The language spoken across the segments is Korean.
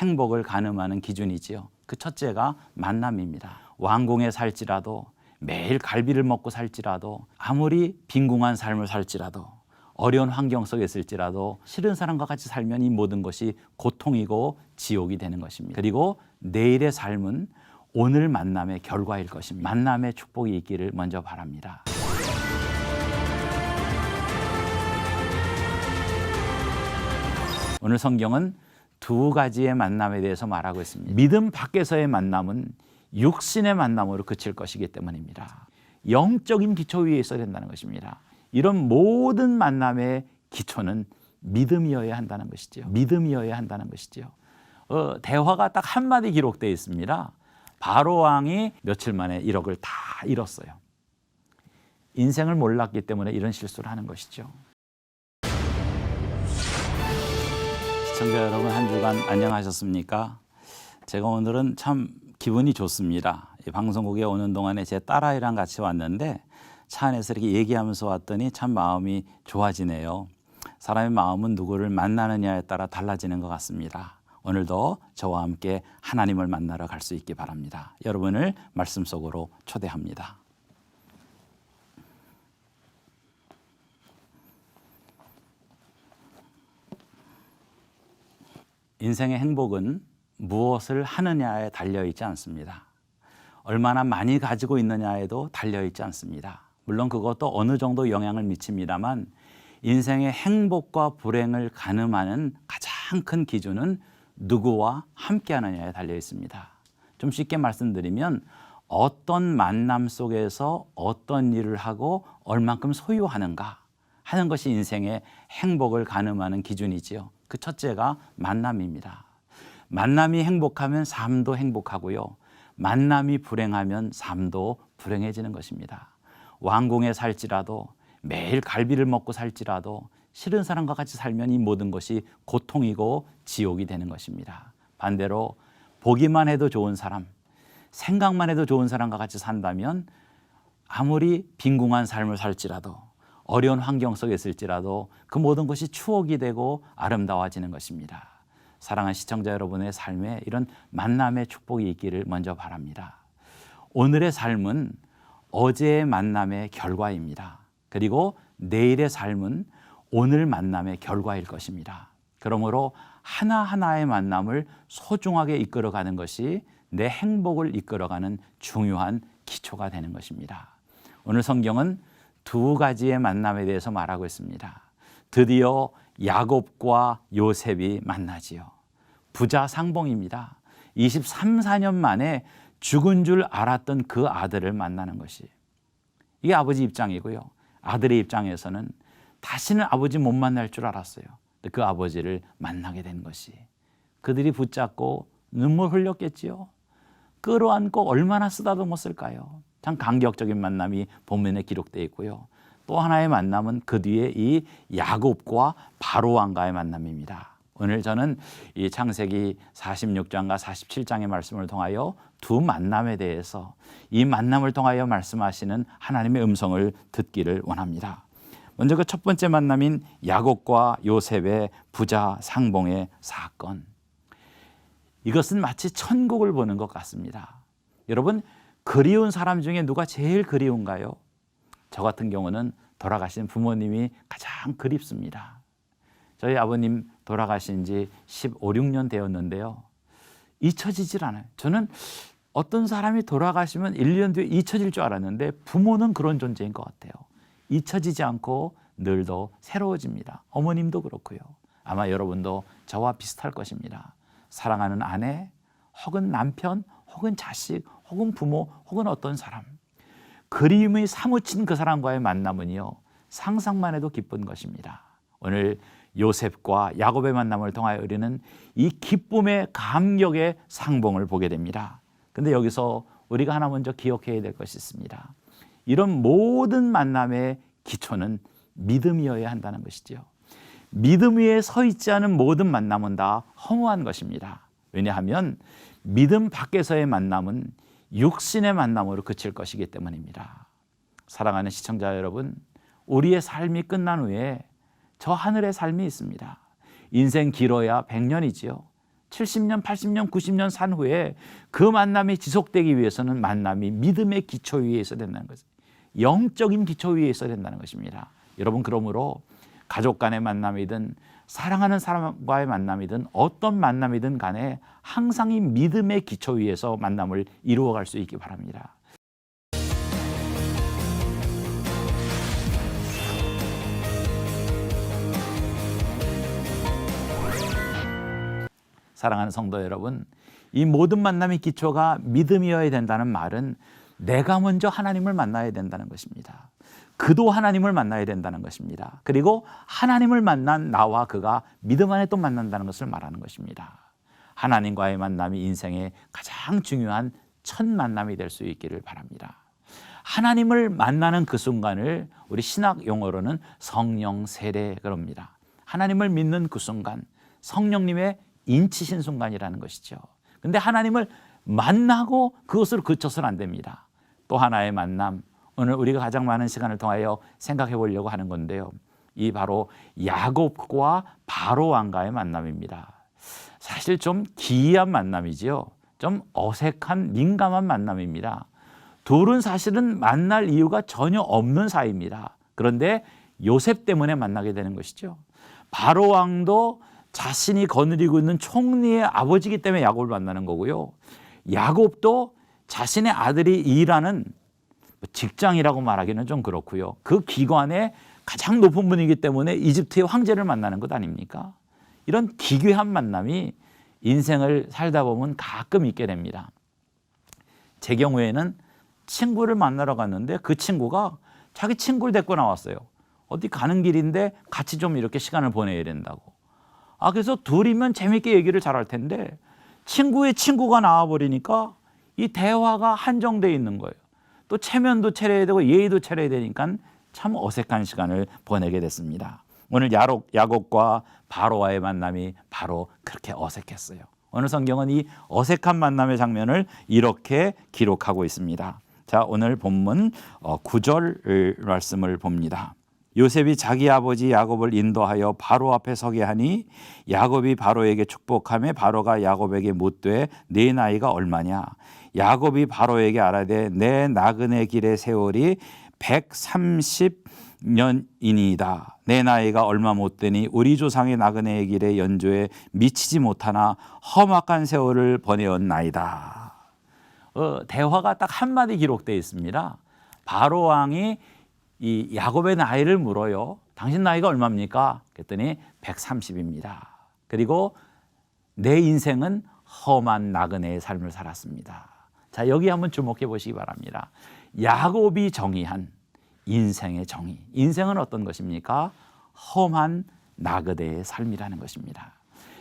행복을 가늠하는 기준이지요. 그 첫째가 만남입니다. 왕궁에 살지라도 매일 갈비를 먹고 살지라도 아무리 빈궁한 삶을 살지라도 어려운 환경 속에 있을지라도 싫은 사람과 같이 살면 이 모든 것이 고통이고 지옥이 되는 것입니다. 그리고 내일의 삶은 오늘 만남의 결과일 것입니다. 만남의 축복이 있기를 먼저 바랍니다. 오늘 성경은 두 가지의 만남에 대해서 말하고 있습니다. 믿음 밖에서의 만남은 육신의 만남으로 그칠 것이기 때문입니다. 영적인 기초 위에 있어야 된다는 것입니다. 이런 모든 만남의 기초는 믿음이어야 한다는 것이죠. 믿음이어야 한다는 것이죠. 대화가 딱 한마디 기록되어 있습니다. 바로 왕이 며칠 만에 1억을 다 잃었어요. 인생을 몰랐기 때문에 이런 실수를 하는 것이죠. 시청자 여러분, 한 주간 안녕하셨습니까? 제가 오늘은 참 기분이 좋습니다. 이 방송국에 오는 동안에 제 딸아이랑 같이 왔는데 차 안에서 이렇게 얘기하면서 왔더니 참 마음이 좋아지네요. 사람의 마음은 누구를 만나느냐에 따라 달라지는 것 같습니다. 오늘도 저와 함께 하나님을 만나러 갈 수 있기 바랍니다. 여러분을 말씀 속으로 초대합니다. 인생의 행복은 무엇을 하느냐에 달려있지 않습니다. 얼마나 많이 가지고 있느냐에도 달려있지 않습니다. 물론 그것도 어느 정도 영향을 미칩니다만 인생의 행복과 불행을 가늠하는 가장 큰 기준은 누구와 함께 하느냐에 달려 있습니다. 좀 쉽게 말씀드리면 어떤 만남 속에서 어떤 일을 하고 얼만큼 소유하는가 하는 것이 인생의 행복을 가늠하는 기준이지요. 그 첫째가 만남입니다. 만남이 행복하면 삶도 행복하고요. 만남이 불행하면 삶도 불행해지는 것입니다. 왕궁에 살지라도 매일 갈비를 먹고 살지라도 싫은 사람과 같이 살면 이 모든 것이 고통이고 지옥이 되는 것입니다. 반대로 보기만 해도 좋은 사람, 생각만 해도 좋은 사람과 같이 산다면 아무리 빈궁한 삶을 살지라도 어려운 환경 속에 있을지라도 그 모든 것이 추억이 되고 아름다워지는 것입니다. 사랑하는 시청자 여러분의 삶에 이런 만남의 축복이 있기를 먼저 바랍니다. 오늘의 삶은 어제의 만남의 결과입니다. 그리고 내일의 삶은 오늘 만남의 결과일 것입니다. 그러므로 하나하나의 만남을 소중하게 이끌어가는 것이 내 행복을 이끌어가는 중요한 기초가 되는 것입니다. 오늘 성경은 두 가지의 만남에 대해서 말하고 있습니다. 드디어 야곱과 요셉이 만나지요. 부자 상봉입니다. 23, 4년 만에 죽은 줄 알았던 그 아들을 만나는 것이, 이게 아버지 입장이고요. 아들의 입장에서는 다시는 아버지 못 만날 줄 알았어요. 그 아버지를 만나게 된 것이, 그들이 붙잡고 눈물 흘렸겠지요. 끌어안고 얼마나 쓰다듬었을까요? 참 감격적인 만남이 본문에 기록되어 있고요. 또 하나의 만남은 그 뒤에 이 야곱과 바로 왕과의 만남입니다. 오늘 저는 이 창세기 46장과 47장의 말씀을 통하여 두 만남에 대해서, 이 만남을 통하여 말씀하시는 하나님의 음성을 듣기를 원합니다. 먼저 그 첫 번째 만남인 야곱과 요셉의 부자 상봉의 사건. 이것은 마치 천국을 보는 것 같습니다. 여러분, 그리운 사람 중에 누가 제일 그리운가요? 저 같은 경우는 돌아가신 부모님이 가장 그립습니다. 저희 아버님 돌아가신 지 15, 16년 되었는데요. 잊혀지질 않아요. 저는 어떤 사람이 돌아가시면 1년 뒤에 잊혀질 줄 알았는데 부모는 그런 존재인 것 같아요. 잊혀지지 않고 늘도 새로워집니다. 어머님도 그렇고요. 아마 여러분도 저와 비슷할 것입니다. 사랑하는 아내, 혹은 남편, 혹은 자식, 혹은 부모, 혹은 어떤 사람, 그리움이 사무친 그 사람과의 만남은요, 상상만 해도 기쁜 것입니다. 오늘 요셉과 야곱의 만남을 통하여 우리는 이 기쁨의 감격의 상봉을 보게 됩니다. 근데 여기서 우리가 하나 먼저 기억해야 될 것이 있습니다. 이런 모든 만남의 기초는 믿음이어야 한다는 것이죠. 믿음 위에 서 있지 않은 모든 만남은 다 허무한 것입니다. 왜냐하면 믿음 밖에서의 만남은 육신의 만남으로 그칠 것이기 때문입니다. 사랑하는 시청자 여러분, 우리의 삶이 끝난 후에 저 하늘의 삶이 있습니다. 인생 길어야 100년이지요. 70년, 80년, 90년 산 후에 그 만남이 지속되기 위해서는 만남이 믿음의 기초 위에 있어야 된다는 것입니다. 영적인 기초 위에 있어야 된다는 것입니다. 여러분, 그러므로 가족 간의 만남이든 사랑하는 사람과의 만남이든 어떤 만남이든 간에 항상 이 믿음의 기초 위에서 만남을 이루어갈 수 있기 바랍니다. 사랑하는 성도 여러분, 이 모든 만남의 기초가 믿음이어야 된다는 말은 내가 먼저 하나님을 만나야 된다는 것입니다. 그도 하나님을 만나야 된다는 것입니다. 그리고 하나님을 만난 나와 그가 믿음 안에 또 만난다는 것을 말하는 것입니다. 하나님과의 만남이 인생의 가장 중요한 첫 만남이 될 수 있기를 바랍니다. 하나님을 만나는 그 순간을 우리 신학 용어로는 성령 세례 그럽니다. 하나님을 믿는 그 순간, 성령님의 인치신 순간이라는 것이죠. 근데 하나님을 만나고 그것으로 그쳐서는 안 됩니다. 또 하나의 만남, 오늘 우리가 가장 많은 시간을 통하여 생각해 보려고 하는 건데요. 이 바로 야곱과 바로 왕과의 만남입니다. 사실 좀 기이한 만남이지요. 좀 어색한 민감한 만남입니다. 둘은 사실은 만날 이유가 전혀 없는 사이입니다. 그런데 요셉 때문에 만나게 되는 것이죠. 바로 왕도 자신이 거느리고 있는 총리의 아버지이기 때문에 야곱을 만나는 거고요. 야곱도 자신의 아들이 일하는 직장이라고 말하기는 좀 그렇고요. 그 기관의 가장 높은 분이기 때문에 이집트의 황제를 만나는 것 아닙니까? 이런 기괴한 만남이 인생을 살다 보면 가끔 있게 됩니다. 제 경우에는 친구를 만나러 갔는데 그 친구가 자기 친구를 데리고 나왔어요. 어디 가는 길인데 같이 좀 이렇게 시간을 보내야 된다고. 그래서 둘이면 재밌게 얘기를 잘할 텐데 친구의 친구가 나와버리니까 이 대화가 한정되어 있는 거예요. 또 체면도 차려야 되고 예의도 차려야 되니까 참 어색한 시간을 보내게 됐습니다. 오늘 야곱과 바로와의 만남이 바로 그렇게 어색했어요. 오늘 성경은 이 어색한 만남의 장면을 이렇게 기록하고 있습니다. 자, 오늘 본문 9절 말씀을 봅니다. 요셉이 자기 아버지 야곱을 인도하여 바로 앞에 서게 하니 야곱이 바로에게 축복하며 바로가 야곱에게 묻되 네 나이가 얼마냐? 야곱이 바로에게 아뢰되 내 나그네 길의 세월이 130년이니이다. 내 나이가 얼마 못 되니 우리 조상의 나그네 길의 연조에 미치지 못하나 험악한 세월을 보내었나이다. 대화가 딱 한마디 기록되어 있습니다. 바로 왕이 이 야곱의 나이를 물어요. 당신 나이가 얼마입니까? 그랬더니 130입니다. 그리고 내 인생은 험한 나그네의 삶을 살았습니다. 자, 여기 한번 주목해 보시기 바랍니다. 야곱이 정의한 인생의 정의. 인생은 어떤 것입니까? 험한 나그네의 삶이라는 것입니다.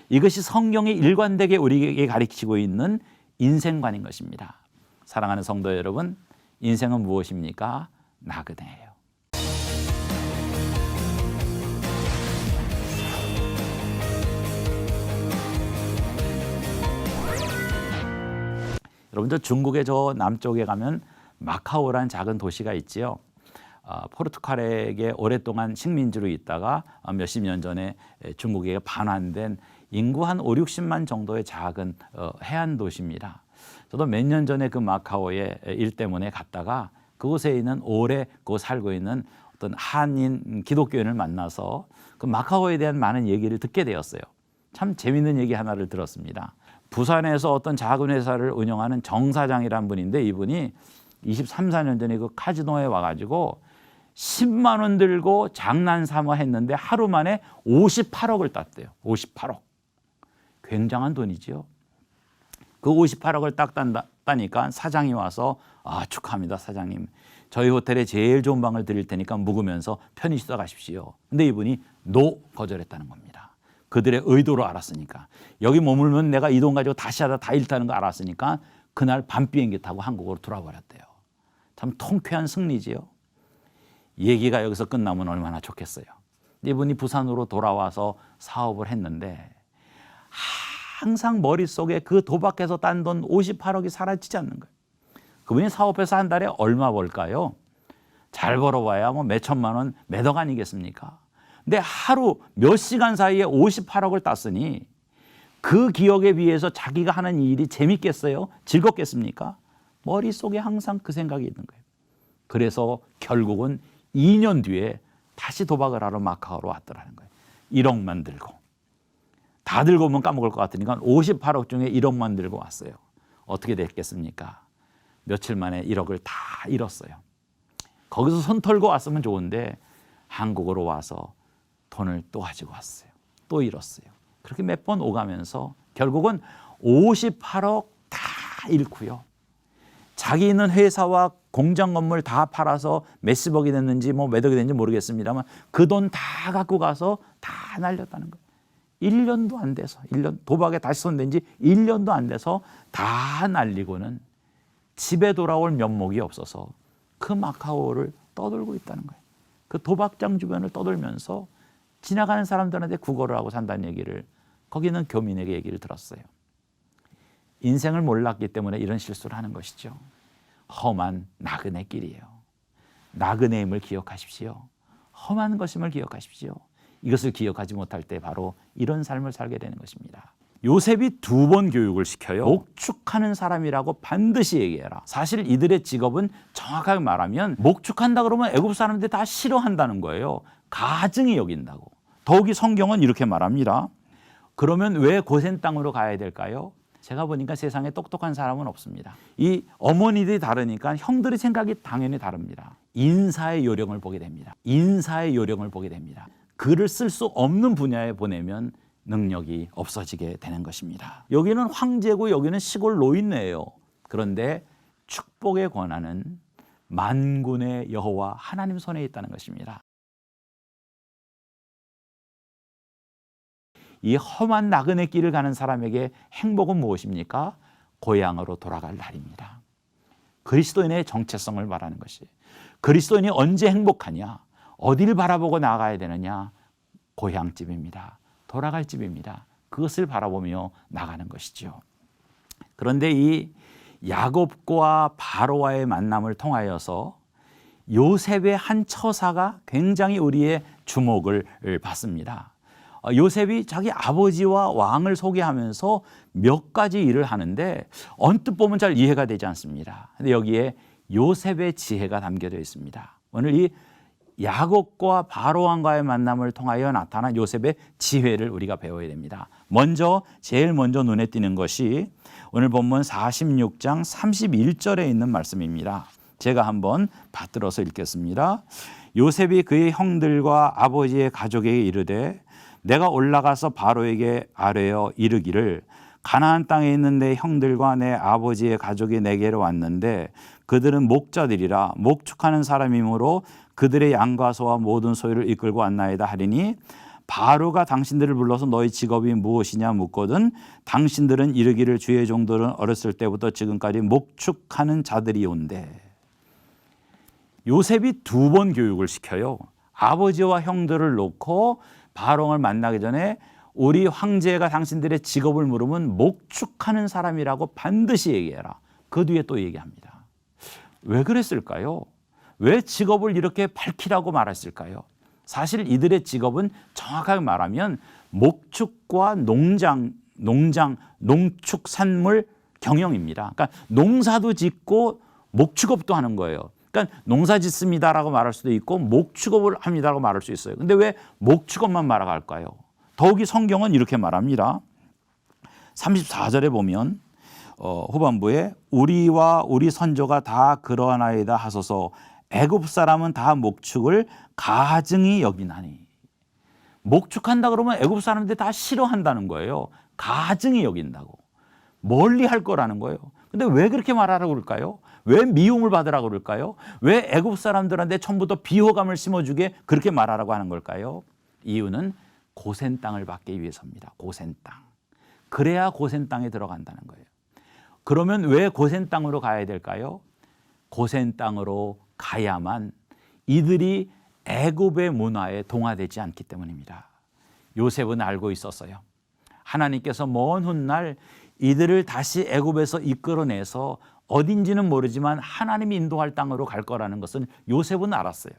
이것이 성경이 일관되게 우리에게 가르치고 있는 인생관인 것입니다. 사랑하는 성도 여러분, 인생은 무엇입니까? 나그네예요. 여러분들 중국의 저 남쪽에 가면 마카오라는 작은 도시가 있지요. 포르투갈에게 오랫동안 식민지로 있다가 몇십 년 전에 중국에게 반환된 인구 한 5, 60만 정도의 작은 해안 도시입니다. 저도 몇 년 전에 그 마카오에 일 때문에 갔다가 그곳에 있는 오래 그곳 살고 있는 어떤 한인 기독교인을 만나서 그 마카오에 대한 많은 얘기를 듣게 되었어요. 참 재밌는 얘기 하나를 들었습니다. 부산에서 어떤 작은 회사를 운영하는 정 사장이라는 분인데 이분이 23, 4년 전에 그 카지노에 와가지고 10만 원 들고 장난 삼아 했는데 하루 만에 58억을 땄대요. 58억. 굉장한 돈이지요. 그 58억을 딱 따니까 사장이 와서 축하합니다 사장님. 저희 호텔에 제일 좋은 방을 드릴 테니까 묵으면서 편히 쉬다 가십시오. 근데 이분이 거절했다는 겁니다. 그들의 의도로 알았으니까. 여기 머물면 내가 이 돈 가지고 다시 하다 다 일타는 거 알았으니까 그날 밤 비행기 타고 한국으로 돌아버렸대요. 참 통쾌한 승리지요. 얘기가 여기서 끝나면 얼마나 좋겠어요. 이분이 부산으로 돌아와서 사업을 했는데 항상 머릿속에 그 도박해서 딴 돈 58억이 사라지지 않는 거예요. 그분이 사업해서 한 달에 얼마 벌까요? 잘 벌어봐야 뭐 몇 천만 원, 몇 억 아니겠습니까? 근데 하루 몇 시간 사이에 58억을 땄으니 그 기억에 비해서 자기가 하는 일이 재밌겠어요? 즐겁겠습니까? 머릿속에 항상 그 생각이 있는 거예요. 그래서 결국은 2년 뒤에 다시 도박을 하러 마카오로 왔더라는 거예요. 1억만 들고. 다 들고 오면 까먹을 것 같으니까 58억 중에 1억만 들고 왔어요. 어떻게 됐겠습니까? 며칠 만에 1억을 다 잃었어요. 거기서 손 털고 왔으면 좋은데 한국으로 와서 돈을 또 가지고 왔어요. 또 잃었어요. 그렇게 몇 번 오가면서 결국은 58억 다 잃고요. 자기 있는 회사와 공장 건물 다 팔아서 몇십억이 됐는지 몇 억이 됐는지 모르겠습니다만 그 돈 다 갖고 가서 다 날렸다는 거예요. 1년도 안 돼서 1년 도박에 다시 손댄 지 1년도 안 돼서 다 날리고는 집에 돌아올 면목이 없어서 그 마카오를 떠돌고 있다는 거예요. 그 도박장 주변을 떠돌면서 지나가는 사람들한테 구걸을 하고 산다는 얘기를 거기는 교민에게 얘기를 들었어요. 인생을 몰랐기 때문에 이런 실수를 하는 것이죠. 험한 나그네 길이에요. 나그네임을 기억하십시오. 험한 것임을 기억하십시오. 이것을 기억하지 못할 때 바로 이런 삶을 살게 되는 것입니다. 요셉이 2번 교육을 시켜요. 목축하는 사람이라고 반드시 얘기해라. 사실 이들의 직업은 정확하게 말하면 목축한다 그러면 애굽 사람들이 다 싫어한다는 거예요. 가증히 여긴다고. 더욱이 성경은 이렇게 말합니다. 그러면 왜 고센 땅으로 가야 될까요? 제가 보니까 세상에 똑똑한 사람은 없습니다. 이 어머니들이 다르니까 형들의 생각이 당연히 다릅니다. 인사의 요령을 보게 됩니다. 인사의 요령을 보게 됩니다. 글을 쓸 수 없는 분야에 보내면 능력이 없어지게 되는 것입니다. 여기는 황제고 여기는 시골 노인네예요. 그런데 축복의 권한은 만군의 여호와 하나님 손에 있다는 것입니다. 이 험한 나그네 길을 가는 사람에게 행복은 무엇입니까? 고향으로 돌아갈 날입니다. 그리스도인의 정체성을 말하는 것이. 그리스도인이 언제 행복하냐? 어디를 바라보고 나아가야 되느냐? 고향집입니다. 돌아갈 집입니다. 그것을 바라보며 나가는 것이죠. 그런데 이 야곱과 바로와의 만남을 통하여서 요셉의 한 처사가 굉장히 우리의 주목을 받습니다. 요셉이 자기 아버지와 왕을 소개하면서 몇 가지 일을 하는데 언뜻 보면 잘 이해가 되지 않습니다. 그런데 여기에 요셉의 지혜가 담겨져 있습니다. 오늘 이 야곱과 바로 왕과의 만남을 통하여 나타난 요셉의 지혜를 우리가 배워야 됩니다. 제일 먼저 눈에 띄는 것이 오늘 본문 46장 31절에 있는 말씀입니다. 제가 한번 받들어서 읽겠습니다. 요셉이 그의 형들과 아버지의 가족에게 이르되 내가 올라가서 바로에게 아뢰어 이르기를 가나안 땅에 있는 내 형들과 내 아버지의 가족이 내게로 왔는데 그들은 목자들이라 목축하는 사람이므로 그들의 양과 소와 모든 소유를 이끌고 왔나이다 하리니 바로가 당신들을 불러서 너희 직업이 무엇이냐 묻거든 당신들은 이르기를 주의 종들은 어렸을 때부터 지금까지 목축하는 자들이온대. 요셉이 2번 교육을 시켜요. 아버지와 형들을 놓고 바로를 만나기 전에 우리 황제가 당신들의 직업을 물으면 목축하는 사람이라고 반드시 얘기해라. 그 뒤에 또 얘기합니다. 왜 그랬을까요? 왜 직업을 이렇게 밝히라고 말했을까요? 사실 이들의 직업은 정확하게 말하면 목축과 농축산물 경영입니다. 그러니까 농사도 짓고 목축업도 하는 거예요. 그러니까 농사 짓습니다라고 말할 수도 있고 목축업을 합니다라고 말할 수 있어요. 근데 왜 목축업만 말할까요? 더욱이 성경은 이렇게 말합니다. 34절에 보면 후반부에 우리와 우리 선조가 다 그러하나이다 하소서 애굽 사람은 다 목축을 가증히 여기나니. 목축한다 그러면 애굽 사람들이 다 싫어한다는 거예요. 가증히 여긴다고. 멀리 할 거라는 거예요. 근데 왜 그렇게 말하라고 그럴까요? 왜 미움을 받으라고 그럴까요? 왜 애굽 사람들한테 처음부터 비호감을 심어주게 그렇게 말하라고 하는 걸까요? 이유는 고센 땅을 받기 위해서입니다. 고센 땅. 그래야 고센 땅에 들어간다는 거예요. 그러면 왜 고센 땅으로 가야 될까요? 고센 땅으로 가야만 이들이 애굽의 문화에 동화되지 않기 때문입니다. 요셉은 알고 있었어요. 하나님께서 먼 훗날 이들을 다시 애굽에서 이끌어내서 어딘지는 모르지만 하나님이 인도할 땅으로 갈 거라는 것은 요셉은 알았어요.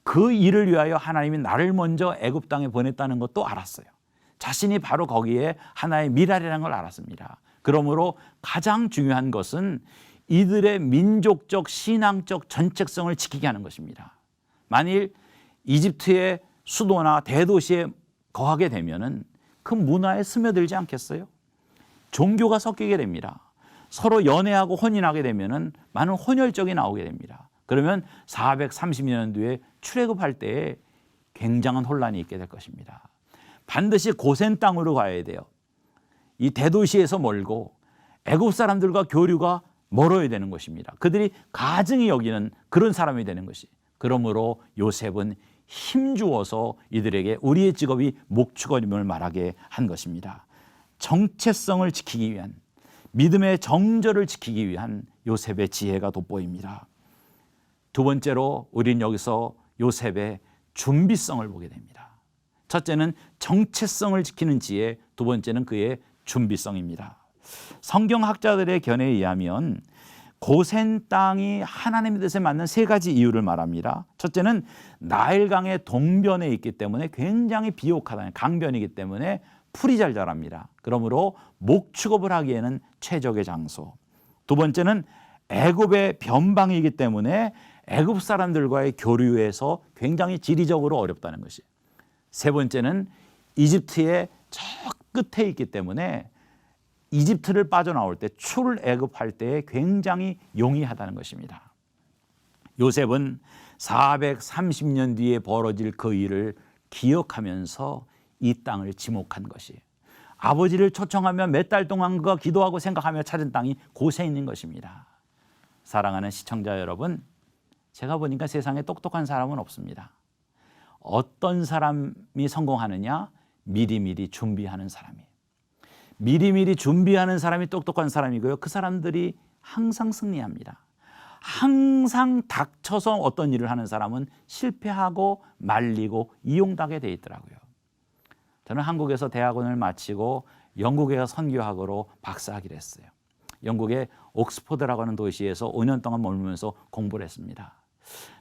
그 일을 위하여 하나님이 나를 먼저 애굽 땅에 보냈다는 것도 알았어요. 자신이 바로 거기에 하나의 미랄이라는 걸 알았습니다. 그러므로 가장 중요한 것은 이들의 민족적, 신앙적 전책성을 지키게 하는 것입니다. 만일 이집트의 수도나 대도시에 거하게 되면은 그 문화에 스며들지 않겠어요? 종교가 섞이게 됩니다. 서로 연애하고 혼인하게 되면은 많은 혼혈적이 나오게 됩니다. 그러면 430년 뒤에 출애굽할 때에 굉장한 혼란이 있게 될 것입니다. 반드시 고센 땅으로 가야 돼요. 이 대도시에서 멀고 애굽 사람들과 교류가 멀어야 되는 것입니다. 그들이 가증히 여기는 그런 사람이 되는 것이. 그러므로 요셉은 힘주어서 이들에게 우리의 직업이 목축어림을 말하게 한 것입니다. 정체성을 지키기 위한, 믿음의 정절을 지키기 위한 요셉의 지혜가 돋보입니다. 두 번째로 우리는 여기서 요셉의 준비성을 보게 됩니다. 첫째는 정체성을 지키는 지혜, 두 번째는 그의 준비성입니다. 성경학자들의 견해에 의하면 고센 땅이 하나님의 뜻에 맞는 세 가지 이유를 말합니다. 첫째는 나일강의 동변에 있기 때문에 굉장히 비옥하다, 강변이기 때문에 풀이 잘 자랍니다. 그러므로 목축업을 하기에는 최적의 장소. 두 번째는 애굽의 변방이기 때문에 애굽 사람들과의 교류에서 굉장히 지리적으로 어렵다는 것이. 세 번째는 이집트의 저 끝에 있기 때문에 이집트를 빠져나올 때 출애굽할 때에 굉장히 용이하다는 것입니다. 요셉은 430년 뒤에 벌어질 그 일을 기억하면서 이 땅을 지목한 것이, 아버지를 초청하며 몇 달 동안 그가 기도하고 생각하며 찾은 땅이 곳에 있는 것입니다. 사랑하는 시청자 여러분, 제가 보니까 세상에 똑똑한 사람은 없습니다. 어떤 사람이 성공하느냐? 미리미리 준비하는 사람이에요. 미리미리 준비하는 사람이 똑똑한 사람이고요. 그 사람들이 항상 승리합니다. 항상 닥쳐서 어떤 일을 하는 사람은 실패하고 말리고 이용당하게 돼 있더라고요. 저는 한국에서 대학원을 마치고 영국에 가서 선교학으로 박사학위를 했어요. 영국의 옥스퍼드라고 하는 도시에서 5년 동안 머물면서 공부를 했습니다.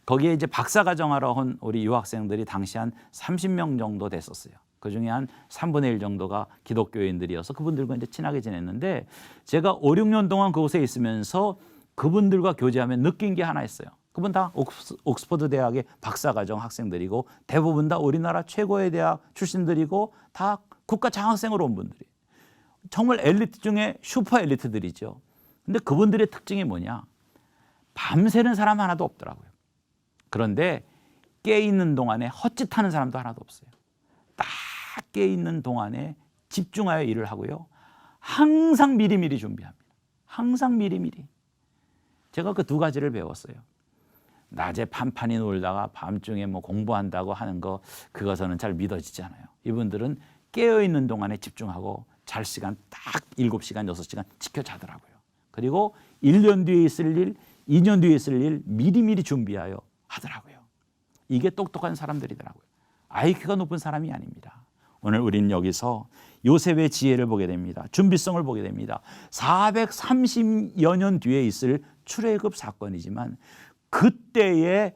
거기에 이제 박사과정하러 온 우리 유학생들이 당시 한 30명 정도 됐었어요. 그중에 한 3분의 1 정도가 기독교인들이어서 그분들과 이제 친하게 지냈는데, 제가 5, 6년 동안 그곳에 있으면서 그분들과 교제하면 느낀 게 하나 있어요. 그분 다 옥스퍼드 대학의 박사과정 학생들이고 대부분 다 우리나라 최고의 대학 출신들이고 다 국가 장학생으로 온 분들이, 정말 엘리트 중에 슈퍼 엘리트들이죠. 근데 그분들의 특징이 뭐냐? 밤새는 사람 하나도 없더라고요. 그런데 깨있는 동안에 헛짓하는 사람도 하나도 없어요. 딱 깨있는 동안에 집중하여 일을 하고요. 항상 미리미리 준비합니다. 항상 미리미리. 제가 그 두 가지를 배웠어요. 낮에 판판히 놀다가 밤중에 뭐 공부한다고 하는 거, 그것은 잘 믿어지지 않아요. 이분들은 깨어있는 동안에 집중하고 잘 시간 딱 7시간, 6시간 지켜 자더라고요. 그리고 1년 뒤에 있을 일, 2년 뒤에 있을 일 미리미리 준비하여 하더라고요. 이게 똑똑한 사람들이더라고요. IQ가 높은 사람이 아닙니다. 오늘 우리는 여기서 요셉의 지혜를 보게 됩니다. 준비성을 보게 됩니다. 430여 년 뒤에 있을 출애굽 사건이지만 그때에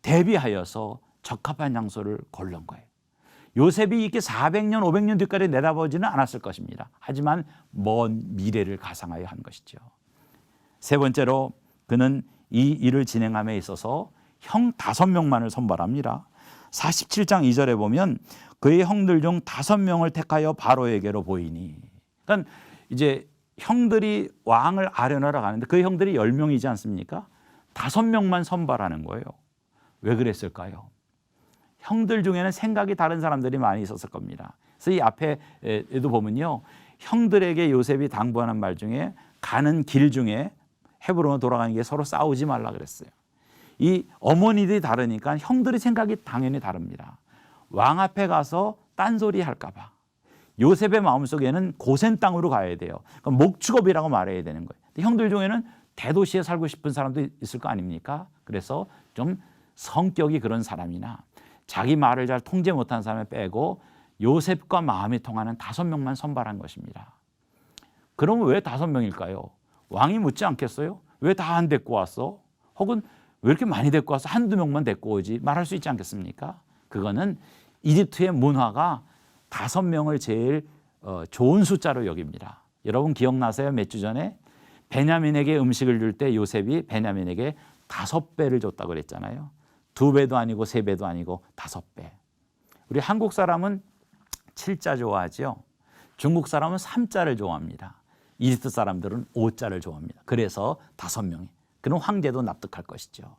대비하여서 적합한 장소를 고른 거예요. 요셉이 이렇게 400년, 500년 뒤까지 내다보지는 않았을 것입니다. 하지만 먼 미래를 가상하여 한 것이죠. 세 번째로 그는 이 일을 진행함에 있어서 형 5명만을 선발합니다. 47장 2절에 보면 그의 형들 중 5명을 택하여 바로에게로 보이니. 그러니까 이제 형들이 왕을 아련하러 가는데 그 형들이 10명이지 않습니까? 5명만 선발하는 거예요. 왜 그랬을까요? 형들 중에는 생각이 다른 사람들이 많이 있었을 겁니다. 그래서 이 앞에도 보면요, 형들에게 요셉이 당부하는 말 중에 가는 길 중에 헤브론으로 돌아가는 게 서로 싸우지 말라 그랬어요. 이 어머니들이 다르니까 형들의 생각이 당연히 다릅니다. 왕 앞에 가서 딴소리 할까 봐. 요셉의 마음속에는 고센 땅으로 가야 돼요. 그러니까 목축업이라고 말해야 되는 거예요. 형들 중에는 대도시에 살고 싶은 사람도 있을 거 아닙니까? 그래서 좀 성격이 그런 사람이나 자기 말을 잘 통제 못하는 사람을 빼고 요셉과 마음이 통하는 5명만 선발한 것입니다. 그러면 왜 5명일까요? 왕이 묻지 않겠어요? 왜 다 안 데리고 왔어? 혹은 왜 이렇게 많이 데리고 와서 1-2명만 데리고 오지? 말할 수 있지 않겠습니까? 그거는 이집트의 문화가 5명을 제일 좋은 숫자로 여깁니다. 여러분 기억나세요? 몇 주 전에 베냐민에게 음식을 줄 때 요셉이 베냐민에게 5배를 줬다고 그랬잖아요. 2배도 아니고 3배도 아니고 5배. 우리 한국 사람은 7자 좋아하죠. 중국 사람은 3자를 좋아합니다. 이집트 사람들은 5자를 좋아합니다. 그래서 5명이. 그럼 황제도 납득할 것이죠.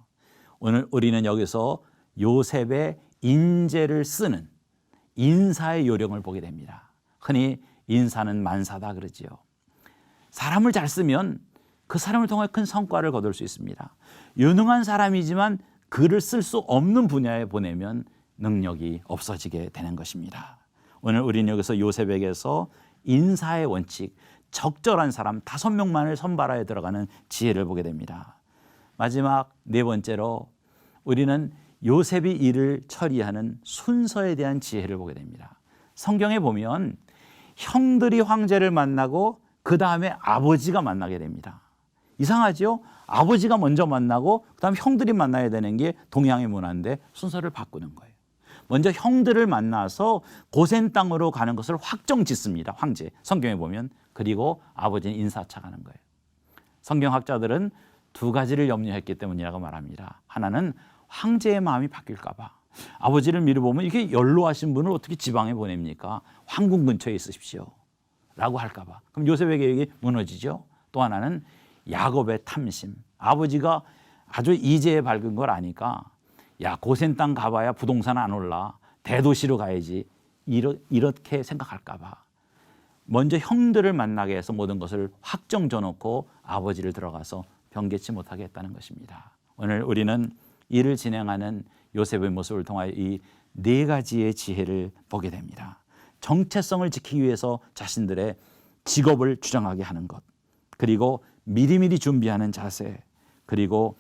오늘 우리는 여기서 요셉의 인재를 쓰는 인사의 요령을 보게 됩니다. 흔히 인사는 만사다 그러지요. 사람을 잘 쓰면 그 사람을 통해 큰 성과를 거둘 수 있습니다. 유능한 사람이지만 글을 쓸 수 없는 분야에 보내면 능력이 없어지게 되는 것입니다. 오늘 우리는 여기서 요셉에게서 인사의 원칙, 적절한 사람 5명만을 선발하여 들어가는 지혜를 보게 됩니다. 마지막 4번째로 우리는 요셉이 일을 처리하는 순서에 대한 지혜를 보게 됩니다. 성경에 보면 형들이 황제를 만나고 그 다음에 아버지가 만나게 됩니다. 이상하죠? 아버지가 먼저 만나고 그 다음 형들이 만나야 되는 게 동양의 문화인데 순서를 바꾸는 거예요. 먼저 형들을 만나서 고센 땅으로 가는 것을 확정 짓습니다. 황제. 성경에 보면. 그리고 아버지는 인사차 가는 거예요. 성경학자들은 2가지를 염려했기 때문이라고 말합니다. 하나는 황제의 마음이 바뀔까 봐. 아버지를 미리 보면 이렇게 연로하신 분을 어떻게 지방에 보냅니까? 황궁 근처에 있으십시오 라고 할까 봐. 그럼 요셉의 계획이 무너지죠. 또 하나는 야곱의 탐심. 아버지가 아주 이제에 밝은 걸 아니까 야 고센 땅 가봐야 부동산 안 올라. 대도시로 가야지. 이렇게 생각할까 봐. 먼저 형들을 만나게 해서 모든 것을 확정 져놓고 아버지를 들어가서 변개치 못하게 했다는 것입니다. 오늘 우리는 일을 진행하는 요셉의 모습을 통하여 이 4가지의 지혜를 보게 됩니다. 정체성을 지키기 위해서 자신들의 직업을 주장하게 하는 것, 그리고 미리미리 준비하는 자세, 그리고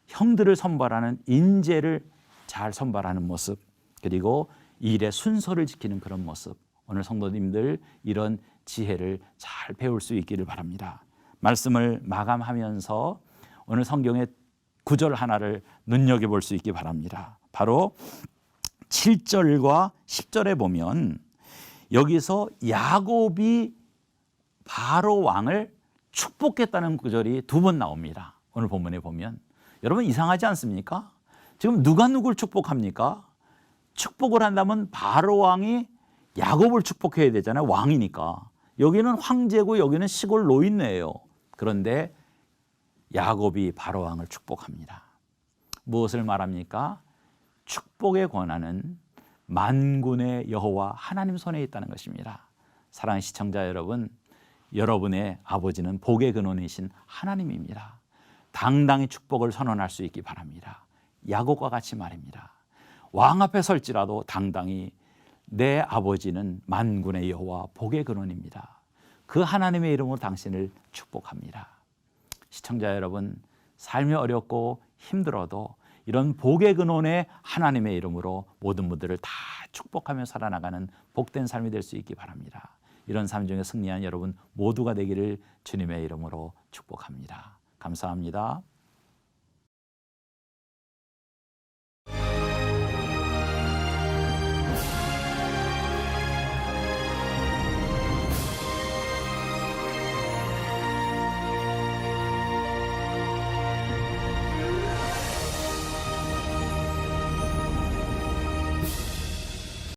형들을 선발하는 인재를 잘 선발하는 모습, 그리고 일의 순서를 지키는 그런 모습. 오늘 성도님들 이런 지혜를 잘 배울 수 있기를 바랍니다. 말씀을 마감하면서 오늘 성경의 구절 하나를 눈여겨볼 수 있기 바랍니다. 바로 7절과 10절에 보면 여기서 야곱이 바로 왕을 축복했다는 구절이 2번 나옵니다. 오늘 본문에 보면. 여러분 이상하지 않습니까? 지금 누가 누굴 축복합니까? 축복을 한다면 바로 왕이 야곱을 축복해야 되잖아요. 왕이니까. 여기는 황제고 여기는 시골 노인네예요. 그런데 야곱이 바로 왕을 축복합니다. 무엇을 말합니까? 축복의 권한은 만군의 여호와 하나님 손에 있다는 것입니다. 사랑하는 시청자 여러분, 여러분의 아버지는 복의 근원이신 하나님입니다. 당당히 축복을 선언할 수 있기 바랍니다. 야곱과 같이 말입니다. 왕 앞에 설지라도 당당히 내 아버지는 만군의 여호와 복의 근원입니다. 그 하나님의 이름으로 당신을 축복합니다. 시청자 여러분, 삶이 어렵고 힘들어도 이런 복의 근원의 하나님의 이름으로 모든 분들을 다 축복하며 살아나가는 복된 삶이 될 수 있기 바랍니다. 이런 삶 중에 승리한 여러분 모두가 되기를 주님의 이름으로 축복합니다. 감사합니다.